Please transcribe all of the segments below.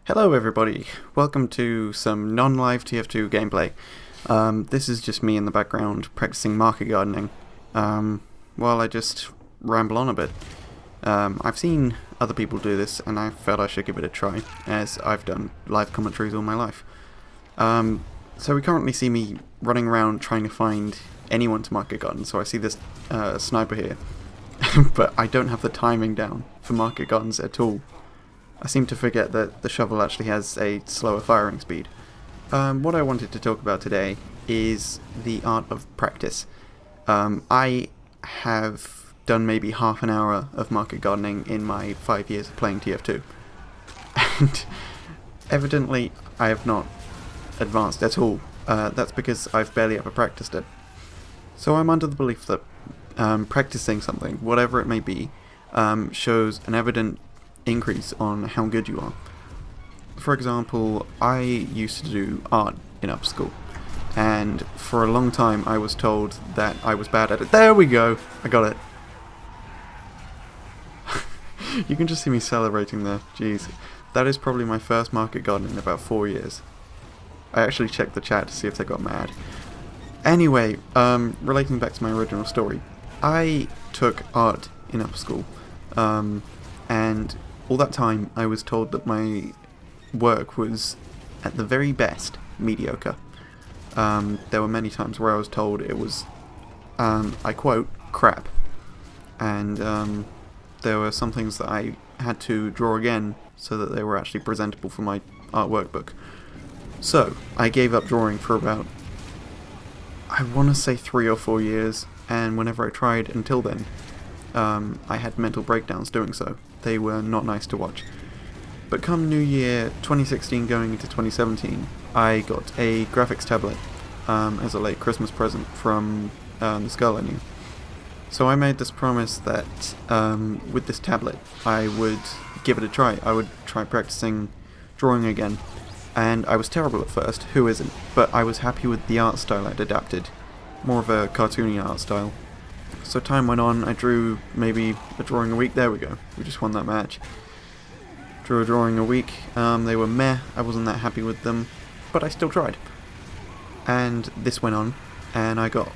Hello everybody, welcome to some non-live TF2 gameplay. This is just me in the background practicing market gardening, while I just ramble on a bit. I've seen other people do this and I felt I should give it a try, as I've done live commentaries all my life. So we currently see me running around trying to find anyone to market garden, so I see this sniper here, but I don't have the timing down for market gardens at all. I seem to forget that the shovel actually has a slower firing speed. What I wanted to talk about today is the art of practice. I have done maybe half an hour of market gardening in my 5 years of playing TF2. And evidently I have not advanced at all. That's because I've barely ever practiced it. So I'm under the belief that practicing something, whatever it may be, shows an evident increase on how good you are. For example, I used to do art in upper school, and for a long time I was told that I was bad at it. There we go! I got it. You can just see me celebrating there. Jeez. That is probably my first market garden in about 4 years. I actually checked the chat to see if they got mad. Anyway, relating back to my original story, I took art in upper school, and all that time I was told that my work was, at the very best, mediocre. There were many times where I was told it was, I quote, crap. And there were some things that I had to draw again so that they were actually presentable for my art workbook. So, I gave up drawing for about, I want to say 3 or 4 years, and whenever I tried until then, I had mental breakdowns doing so. They were not nice to watch. But come New Year 2016 going into 2017, I got a graphics tablet as a late Christmas present from this girl I knew. So I made this promise that with this tablet I would give it a try. I would try practicing drawing again. And I was terrible at first, who isn't? But I was happy with the art style I'd adapted. More of a cartoony art style. So time went on, I drew maybe a drawing a week. There we go, we just won that match. Drew a drawing a week, they were meh, I wasn't that happy with them, but I still tried. And this went on, and I got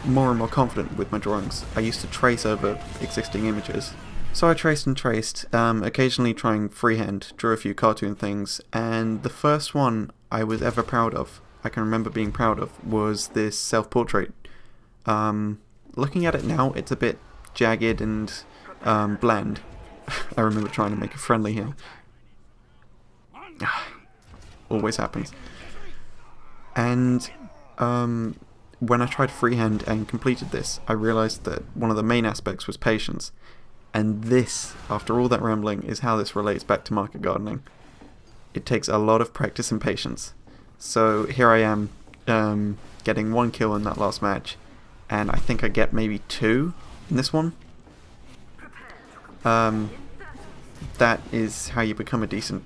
more and more confident with my drawings. I used to trace over existing images. So I traced and traced, occasionally trying freehand, drew a few cartoon things, and the first one I was ever proud of, I can remember being proud of, was this self-portrait. Looking at it now, it's a bit jagged and bland. I remember trying to make it friendly here. Always happens. And when I tried freehand and completed this, I realised that one of the main aspects was patience. And this, after all that rambling, is how this relates back to market gardening. It takes a lot of practice and patience. So here I am, getting 1 kill in that last match. And I think I get maybe 2 in this one. That is how you become a decent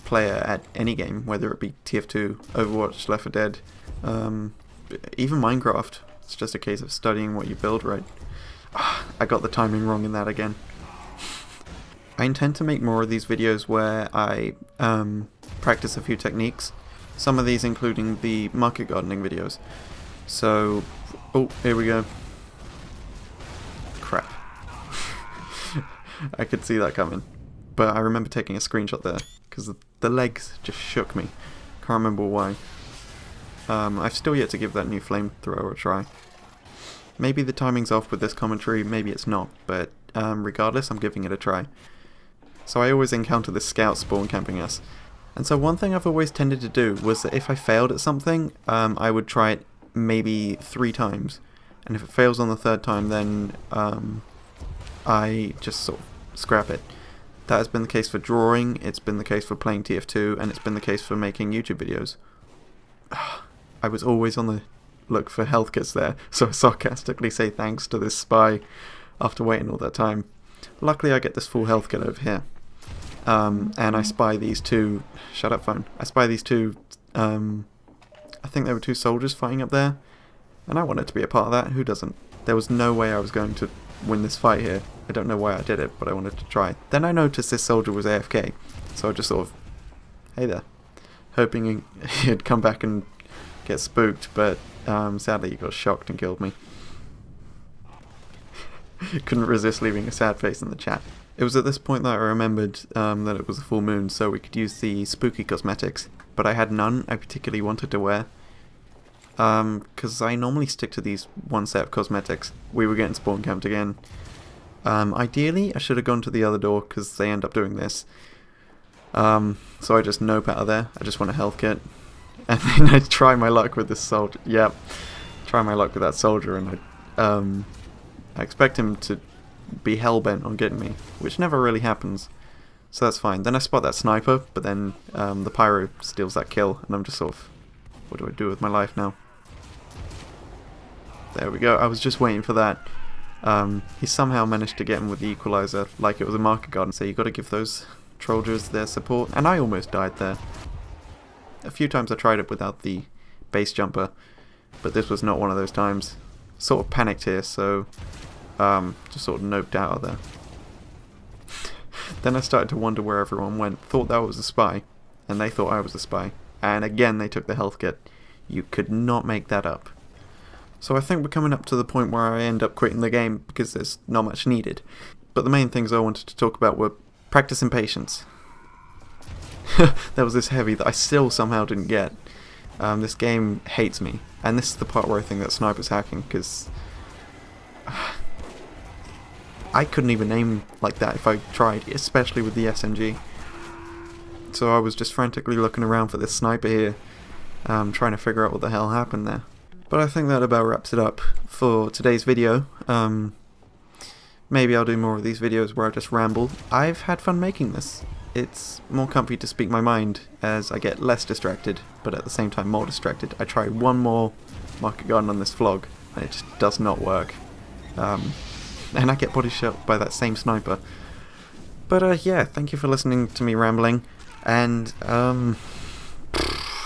player at any game, whether it be TF2, Overwatch, Left 4 Dead, even Minecraft. It's just a case of studying what you build right. I got the timing wrong in that again. I intend to make more of these videos where I practice a few techniques, some of these including the market gardening videos. So, oh, here we go. Crap. I could see that coming. But I remember taking a screenshot there, because the legs just shook me. Can't remember why. I've still yet to give that new flamethrower a try. Maybe the timing's off with this commentary, maybe it's not, but regardless, I'm giving it a try. So I always encounter this scout spawn camping us. And so one thing I've always tended to do was that if I failed at something, I would try it maybe 3 times, and if it fails on the 3rd time, then I just sort of scrap it. That has been the case for drawing, it's been the case for playing TF2, and it's been the case for making YouTube videos. I was always on the look for health kits there, so I sarcastically say thanks to this spy after waiting all that time. Luckily I get this full health kit over here, and I spy these 2, shut up phone, I spy these 2, I think there were 2 soldiers fighting up there, and I wanted to be a part of that. Who doesn't? There was no way I was going to win this fight here. I don't know why I did it, but I wanted to try. Then I noticed this soldier was AFK, so I just sort of Hey there. Hoping he'd come back and get spooked, but sadly he got shocked and killed me. Couldn't resist leaving a sad face in the chat. It was at this point that I remembered that it was a full moon, so we could use the spooky cosmetics, but I had none I particularly wanted to wear. Because I normally stick to these one set of cosmetics. We were getting spawn camped again. Ideally, I should have gone to the other door, because they end up doing this. So I just nope out of there. I just want a health kit. And then I try my luck with this soldier. Yep. Try my luck with that soldier, and I expect him to be hellbent on getting me, which never really happens. So that's fine. Then I spot that sniper, but then the pyro steals that kill, and I'm just sort of, what do I do with my life now? There we go. I was just waiting for that. He somehow managed to get him with the equalizer like it was a market garden, so you got to give those Trolgers their support, and I almost died there. A few times I tried it without the base jumper, but this was not one of those times. Sort of panicked here, so just sort of noped out of there. Then I started to wonder where everyone went. Thought that was a spy, and they thought I was a spy. And again they took the health kit. You could not make that up. So I think we're coming up to the point where I end up quitting the game because there's not much needed. But the main things I wanted to talk about were practice and patience. There was this heavy that I still somehow didn't get. This game hates me, and this is the part where I think that sniper's hacking, because I couldn't even aim like that if I tried, especially with the SMG. So I was just frantically looking around for this sniper here, trying to figure out what the hell happened there. But I think that about wraps it up for today's video. Maybe I'll do more of these videos where I just ramble. I've had fun making this. It's more comfy to speak my mind as I get less distracted, but at the same time more distracted. I tried one more market garden on this vlog, and it just does not work. And I get body shot by that same sniper. But yeah, thank you for listening to me rambling, and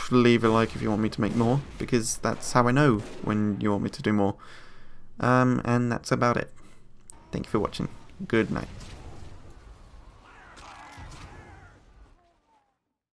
leave a like if you want me to make more, because that's how I know when you want me to do more. And that's about it. Thank you for watching. Good night.